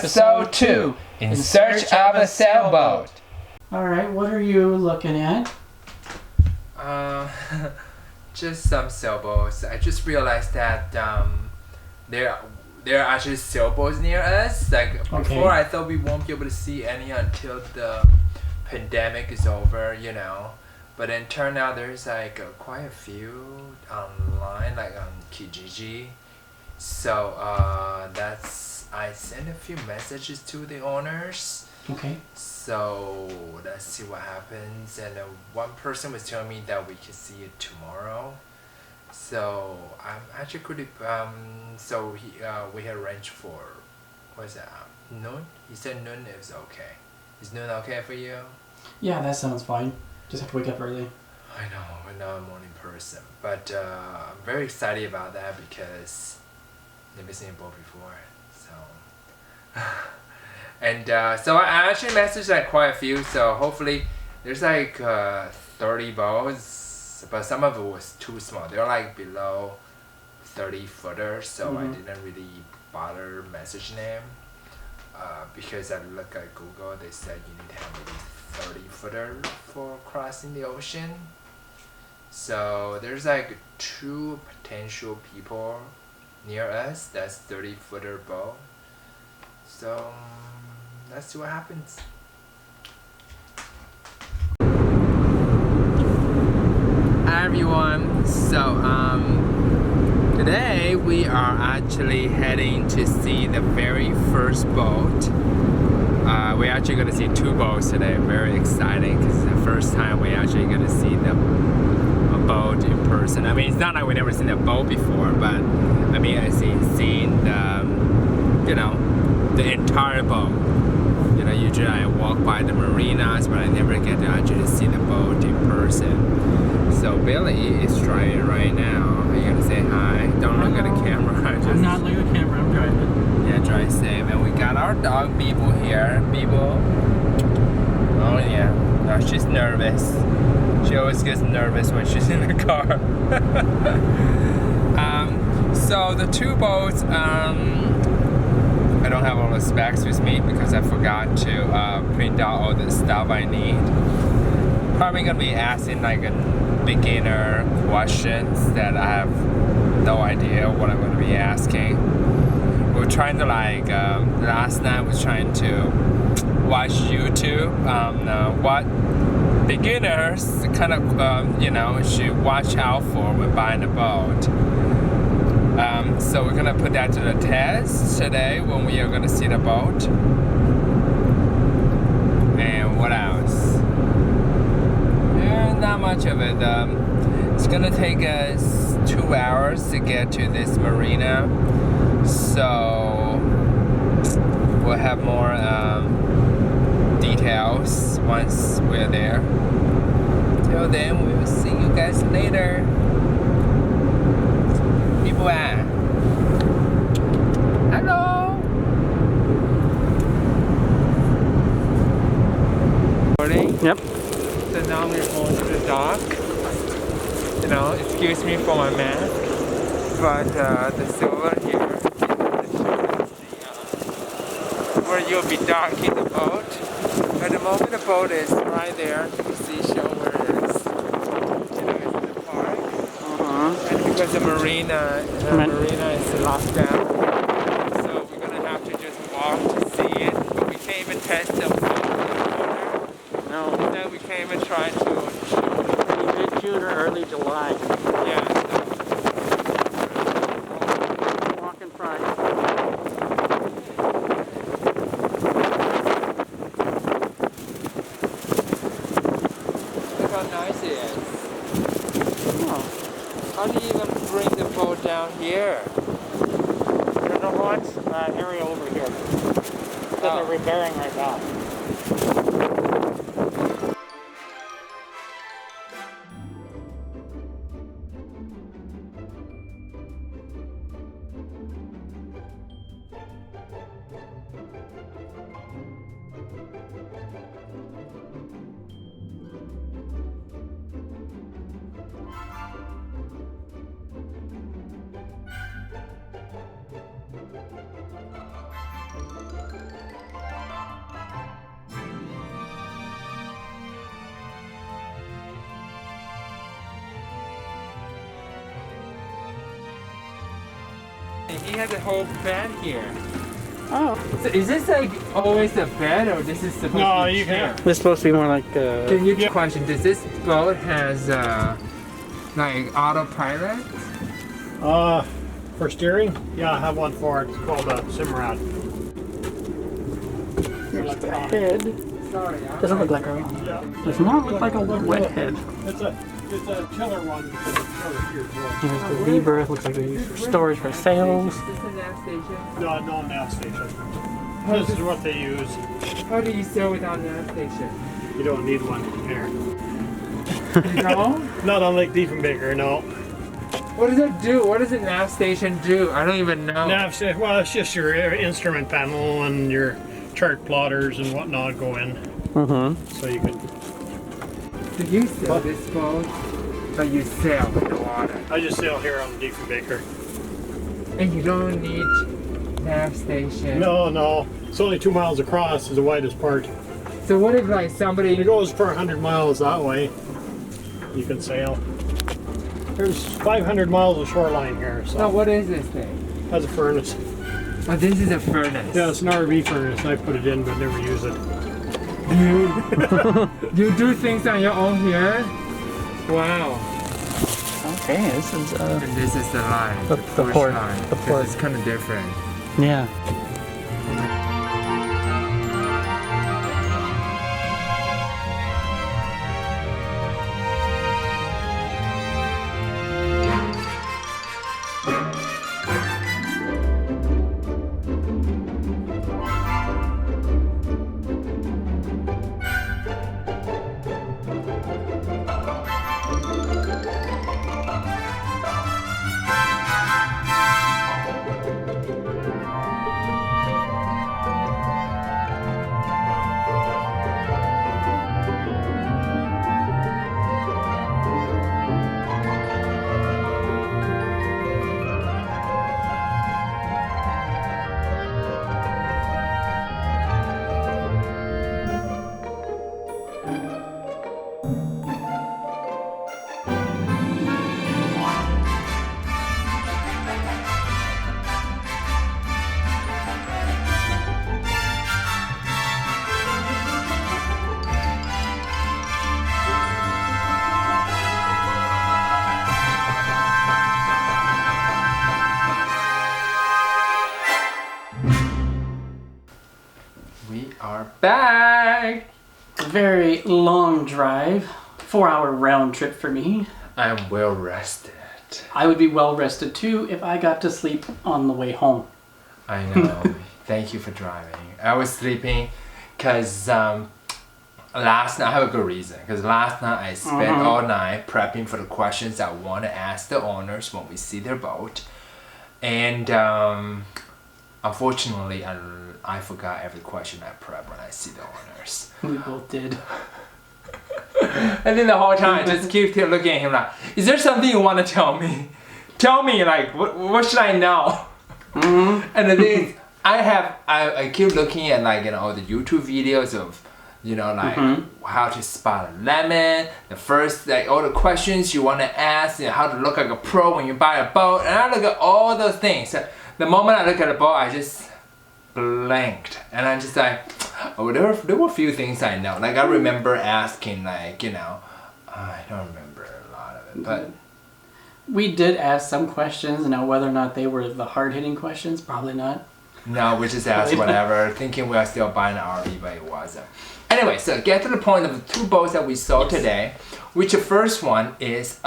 Episode 2, In Search of a Sailboat. Alright, what are you looking at? Just some sailboats. I just realized that there are actually sailboats near us. Like before, I thought we won't be able to see any until the pandemic is over, you know. But then turned out there's like quite a few online, like on Kijiji. So I sent a few messages to the owners. Okay. So let's see what happens. And one person was telling me that we can see it tomorrow. So I'm actually pretty. So we had arranged for, what's that? Noon. He said noon is okay. Is noon okay for you? Yeah, that sounds fine. Just have to wake up early. I know, I'm not a morning person, but I'm very excited about that because I've never seen a boat before. So, and so I actually messaged like quite a few. So hopefully, there's like 30 boats, but some of it was too small. They're like below 30 footers, so I didn't really bother messaging them. Because I look at Google, they said you need to have at least 30 footer for crossing the ocean. So there's like 2 potential people near us that's 30 footer boat. So let's see what happens. Hi everyone. So today we are actually heading to see the very first boat. We're actually going to see 2 boats today. Very exciting because it's the first time we're actually going to see a boat in person. I mean, it's not like we've never seen a boat before, but I mean, I've seen the entire boat. You know, usually I walk by the marinas, but I never get to actually see the boat in person. So Billy is driving right now. Are you going to say hi? Don't look at the camera. I'm not looking at the camera, I'm driving. Yeah, drive safe. And we got our dog Bibo here. Bibo. Oh yeah. No, she's nervous. She always gets nervous when she's in the car. So the 2 boats, I don't have all the specs with me because I forgot to print out all the stuff I need. Probably gonna be asking like a beginner questions that I have no idea what I'm gonna be asking. We're trying to like last night was trying to watch YouTube. What beginners kind of should watch out for when buying a boat. So we're gonna put that to the test today when we are gonna see the boat. And what else? Not much of it. It's gonna take us 2 hours to get to this marina. So we'll have more details once we're there. Till then, we will see you guys later. People hello. Morning. Yep. So now we're going to the dock. You know, excuse me for my mask, but the silver here where you'll be docking the boat. At the moment, the boat is right there. You can see show where it is. You know, it's in the park. And because the marina is locked down, so we're gonna have to just walk to see it. But we can't even test the water. No. Instead, we can't even try to. Mid-June or early July. Yeah. Walk in front. Look how nice it is. Oh. How do you even bring the boat down here? There's a launch area over here that they're repairing right now. He has a whole bed here. Oh. So is this like always a bed or this is supposed to be a chair? This is supposed to be more like Can you question, does this boat has like autopilot? For steering? Yeah, I have one for it. It's called a Simrad. Here's the head. Sorry, Doesn't look like a. Does not look like a wet head. It's a tiller one because it's tiller here as well. Here's the rebirth. Looks like they use for storage for sails. Is this a nav station? No, no nav station. This is what they use. How do you sail without nav station? You don't need one here. You don't? Not on Lake Diefenbaker, no. What does it do? What does a nav station do? I don't even know. Nav station, well, it's just your instrument panel and your chart plotters and whatnot go in. Mm-hmm. So you can. Do you sail this boat? Or you sail in the water? I just sail here on the Diefenbaker. And you don't need nav station? No, no. It's only 2 miles across is the widest part. So what if like somebody... It goes for 100 miles that way. You can sail. There's 500 miles of shoreline here, so. Oh, what is this thing? Has a furnace. Oh, this is a furnace. Yeah, it's an RV furnace. I put it in, but never use it. You do things on your own here? Wow. Okay, this is And this is the line. The push port. line. The 'cause port. It's kind of different. yeah. We are back! Very long drive. 4-hour round trip for me. I'm well rested. I would be well rested too if I got to sleep on the way home. I know. Thank you for driving. I was sleeping because last night, I have a good reason. Because last night I spent all night prepping for the questions I want to ask the owners when we see their boat. And unfortunately, I forgot every question I prepped when I see the owners. We both did. And then the whole time I just keep looking at him like, is there something you want to tell me? Tell me, like, what should I know? And the thing is, I keep looking at like, you know, all the YouTube videos of, you know, like how to spot a lemon, the first, like all the questions you want to ask, you know, how to look like a pro when you buy a boat, and I look at all those things. So the moment I look at a boat, I just blanked, and I'm just like, oh, there were a few things I know. Like I remember asking, like, you know, I don't remember a lot of it, but We did ask some questions. Now whether or not they were the hard-hitting questions, probably not. no, we just asked whatever, thinking we are still buying an RV, but it wasn't. Anyway, so get to the point of the two boats that we saw today, which the first one is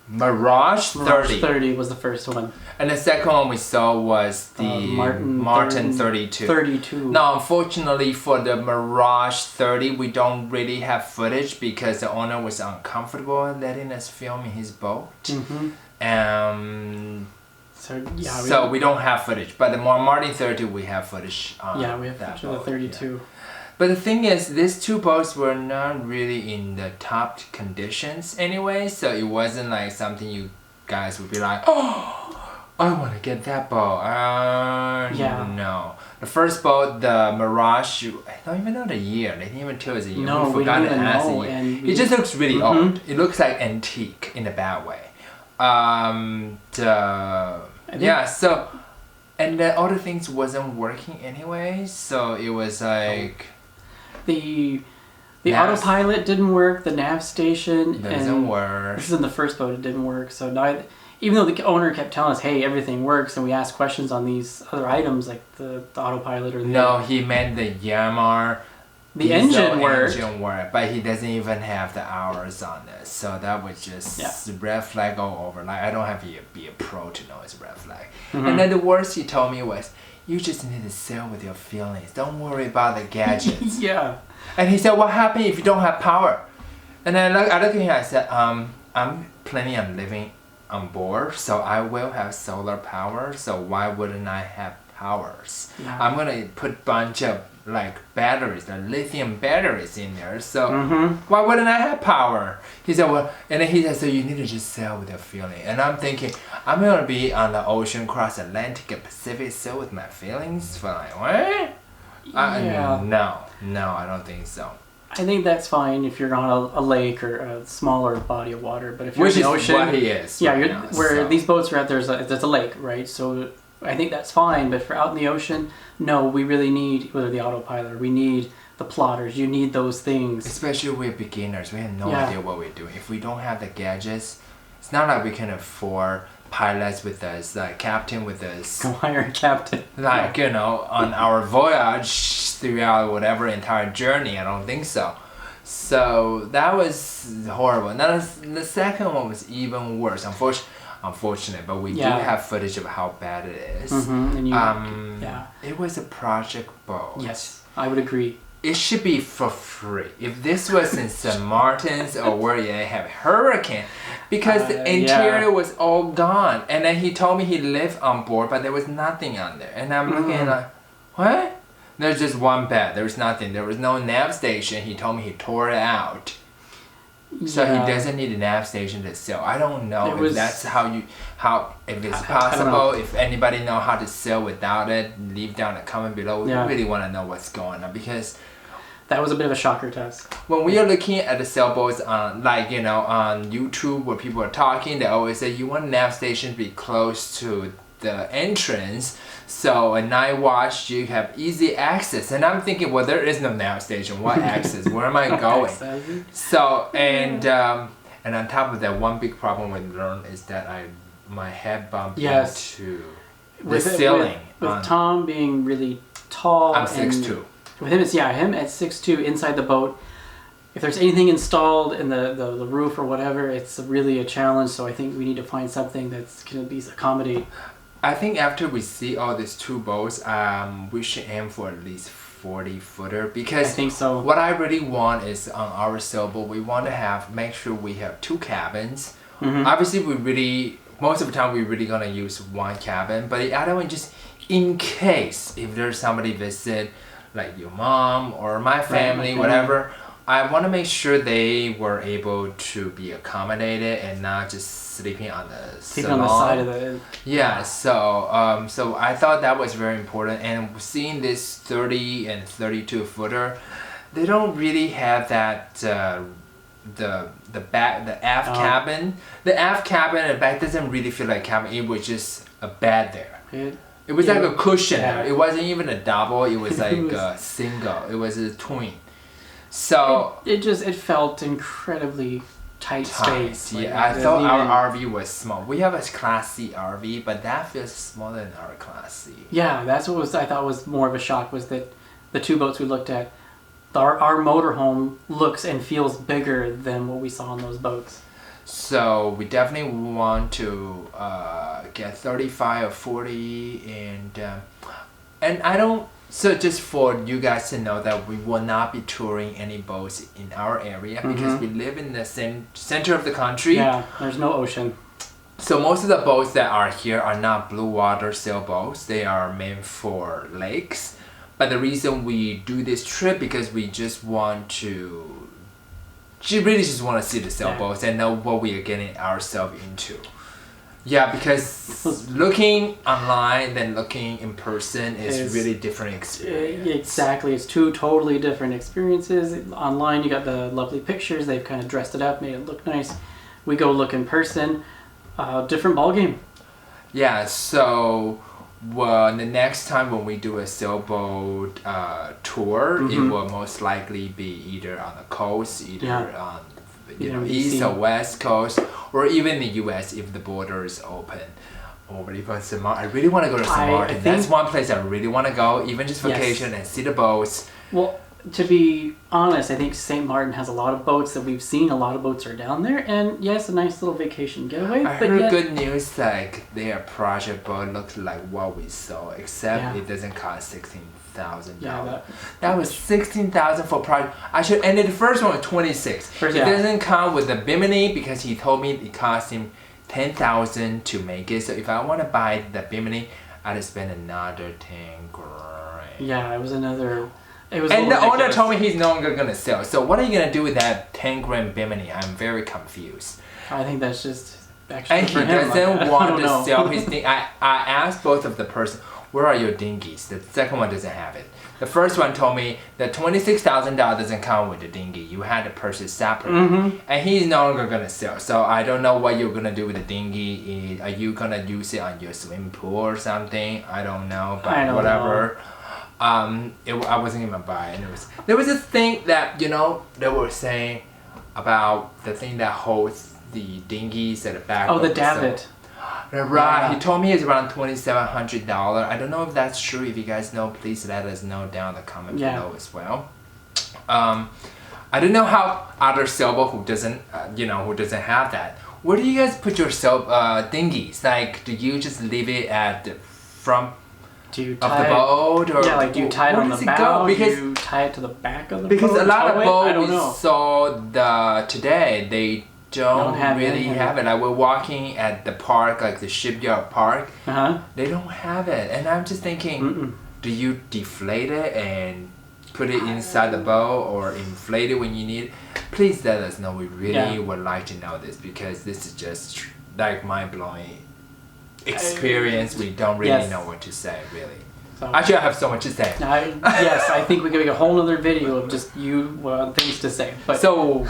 Mirage 30. Mirage 30 was the first one. And the second one we saw was the Martin 32. 32. Now, unfortunately for the Mirage 30, we don't really have footage because the owner was uncomfortable letting us film in his boat. So we don't have footage. But the Martin 30, we have footage. Yeah, we have footage of the 32. Yeah. But the thing is, these two boats were not really in the top conditions anyway, so it wasn't like something you guys would be like, oh, I want to get that boat. No. The first boat, the Mirage, I don't even know the year. They didn't even tell us the year. No, we don't even know. And it just looks really old. It looks like antique in a bad way. Yeah, so, and then other things wasn't working anyway, so it was like... The Nav- autopilot didn't work, the nav station... Doesn't work. This is in the first boat, it didn't work, so now... Even though the owner kept telling us, hey, everything works, and we asked questions on these other items, like the autopilot or the... No, he meant the Yamaha. The engine worked. But he doesn't even have the hours on it. So that was just red flag all over. Like, I don't have to be a pro to know it's red flag. Mm-hmm. And then the worst he told me was, you just need to sail with your feelings. Don't worry about the gadgets. Yeah. And he said, what happens if you don't have power? And then I looked at him, I said, I'm planning on living on board, so I will have solar power, so why wouldn't I have powers? Yeah. I'm gonna put bunch of like batteries, the lithium batteries in there, so why wouldn't I have power? He said, well, and then he said, so you need to just sail with your feeling. And I'm thinking, I'm gonna be on the ocean, cross Atlantic and Pacific, sail with my feelings for like, what? Yeah. No, I don't think so. I think that's fine if you're on a lake or a smaller body of water, but if you're Which in the is ocean, what he is. yeah, right you're, now, where so. these boats are at, there's a lake, right? So I think that's fine, but for out in the ocean, no, we really need whether the autopilot, we need the plotters, you need those things. Especially we're beginners, we have no idea what we're doing. If we don't have the gadgets, it's not like we can afford pilots with us, like captain with us. Hire a captain. Like, you know, on our voyage throughout whatever entire journey, I don't think so. So that was horrible. Now the second one was even worse. Unfortunate, but we do have footage of how bad it is. Mm-hmm. And it was a project boat. Yes, I would agree. It should be for free. If this was in St. Martin's or where they have hurricane, because the interior was all gone. And then he told me he lived on board, but there was nothing on there. And I'm looking like, what? There's just one bed. There was nothing. There was no nav station. He told me he tore it out. So he doesn't need a nav station to sail. I don't know if that's if it's possible, if anybody know how to sail without it, leave down a comment below. We really want to know what's going on, because that was a bit of a shocker to us. when we are looking at the sailboats on, like, you know, on YouTube where people are talking, they always say you want a nav station to be close to the entrance, so a night watch you have easy access. And I'm thinking, well, there is no nav station. What access? Where am I going? So and on top of that, one big problem we learned is that my head bumped into the ceiling. With Tom being really tall. I'm 6'2". With him, it's him at 6'2" inside the boat. If there's anything installed in the roof or whatever, it's really a challenge. So I think we need to find something that's going to be accommodate. I think after we see all these two boats, we should aim for at least 40-footer, because I think so. What I really want is on our sailboat, we want to make sure we have 2 cabins. Obviously, most of the time we're really gonna use 1 cabin, but the other one, just in case if there's somebody visit, like your mom or my family, whatever, I want to make sure they were able to be accommodated and not just sleeping on the side of the... Yeah, so I thought that was very important. And seeing this 30 and 32 footer, they don't really have that the aft cabin. The aft cabin in fact doesn't really feel like cabin. It was just a bed there. It was like a cushion. It wasn't even a double. It was like a single. It was a twin. So it felt incredibly tight space. Like, I thought our RV was small. We have a Class C RV, but that feels smaller than our Class C. Yeah, that's what I thought was more of a shock, was that the 2 boats we looked at, our motorhome looks and feels bigger than what we saw on those boats. So we definitely want to get 35 or 40, and I don't. So just for you guys to know that we will not be touring any boats in our area, because we live in the center of the country. Yeah, there's no ocean. So most of the boats that are here are not blue water sailboats. They are meant for lakes. But the reason we do this trip, because we just want to, really just want to see the sailboats and know what we are getting ourselves into. Yeah, because looking online than looking in person is really different experience. Exactly, it's 2 totally different experiences. Online you got the lovely pictures, they've kind of dressed it up, made it look nice. We go look in person, different ballgame. Yeah, so well, the next time when we do a sailboat tour, it will most likely be either on the coast, either on east or west coast, or even the U.S. if the border is open. Or even I really want to go to St. Martin. That's one place I really want to go, even just vacation and see the boats. Well, to be honest, I think St. Martin has a lot of boats that we've seen. A lot of boats are down there, and yes, a nice little vacation getaway. I heard good news, like their project boat looks like what we saw, except it doesn't cost $16,000. Yeah, that was $16,000 for project. And the first one was $26,000. It doesn't come with the Bimini because he told me it cost him $10,000 to make it. So if I want to buy the Bimini, I'd spend another $10,000. Yeah, it was another. And the owner told me he's no longer gonna sell. So what are you gonna do with that $10,000 Bimini? I'm very confused. I think that's just extra and for he him. doesn't want to sell his thing. I asked both of the person, where are your dinghies? The second one doesn't have it. The first one told me that $26,000 doesn't come with the dinghy. You had to purchase separately. And he's no longer gonna sell. So I don't know what you're gonna do with the dinghy. Are you gonna use it on your swimming pool or something? I don't know, but whatever. I wasn't gonna buy it. There was a thing that they were saying about the thing that holds the dinghies at the back. Oh, the davit. Right. Yeah. He told me it's around $2,700. I don't know if that's true. If you guys know, please let us know down in the comment below as well. I don't know how other sailboat who doesn't have that. Where do you guys put your dinghies? Like, do you just leave it at the front? Do you of the boat, or do you tie it on the bow? Because do you tie it to the back of the boat? Because a lot of boats we saw today, they don't really have it. Like we're walking at the park, like the shipyard park. They don't have it, and I'm just thinking, do you deflate it and put it inside the boat, or inflate it when you need it? Please let us know. We really would like to know this, because this is just like mind-blowing experience. We don't really know what to say, really. So, actually, I have so much to say. Yes, I think we could make a whole other video of just things to say. But so,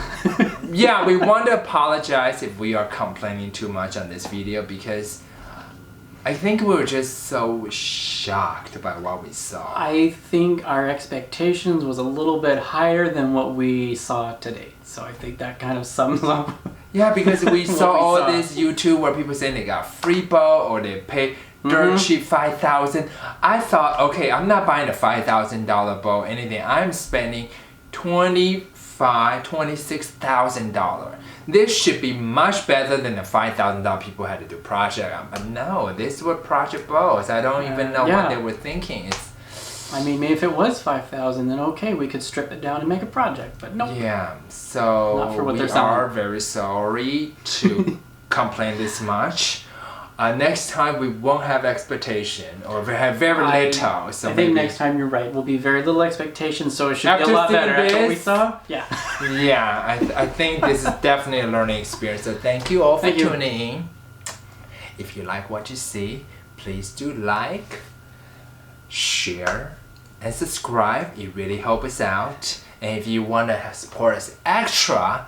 yeah, we want to apologize if we are complaining too much on this video, because I think we were just so shocked by what we saw. I think our expectations was a little bit higher than what we saw today. So I think that kind of sums up. Yeah, because we saw all this YouTube where people saying they got free boat or they pay dirt cheap $5,000. I thought, okay, I'm not buying a $5,000 boat, anything. I'm spending $26,000. This should be much better than the $5,000 people had to do project on. But no, this were project boats. I don't even know what they were thinking. I mean, maybe if it was $5,000, then okay, we could strip it down and make a project. But no. Yeah, so not for what we are very sorry to complain this much. Next time we won't have expectation, or we have very little. So I think next time you're right. We'll be very little expectations, so it should be a lot better. After what we saw, yeah, I think this is definitely a learning experience. So thank you all for tuning in. If you like what you see, please do like, share, and subscribe. It really helps us out. And if you want to support us extra,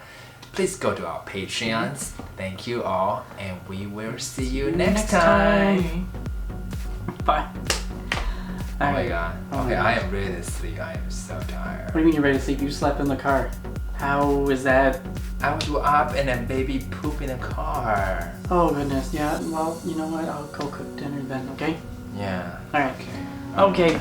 please go to our Patreons. Thank you all, and we will see you next time. Bye. Oh my god. Okay, I am ready to sleep. I am so tired. What do you mean you're ready to sleep? You slept in the car. How is that? I was up and then baby pooped in the car. Oh goodness, yeah. Well, you know what? I'll go cook dinner then, okay? Yeah. Alright. Okay.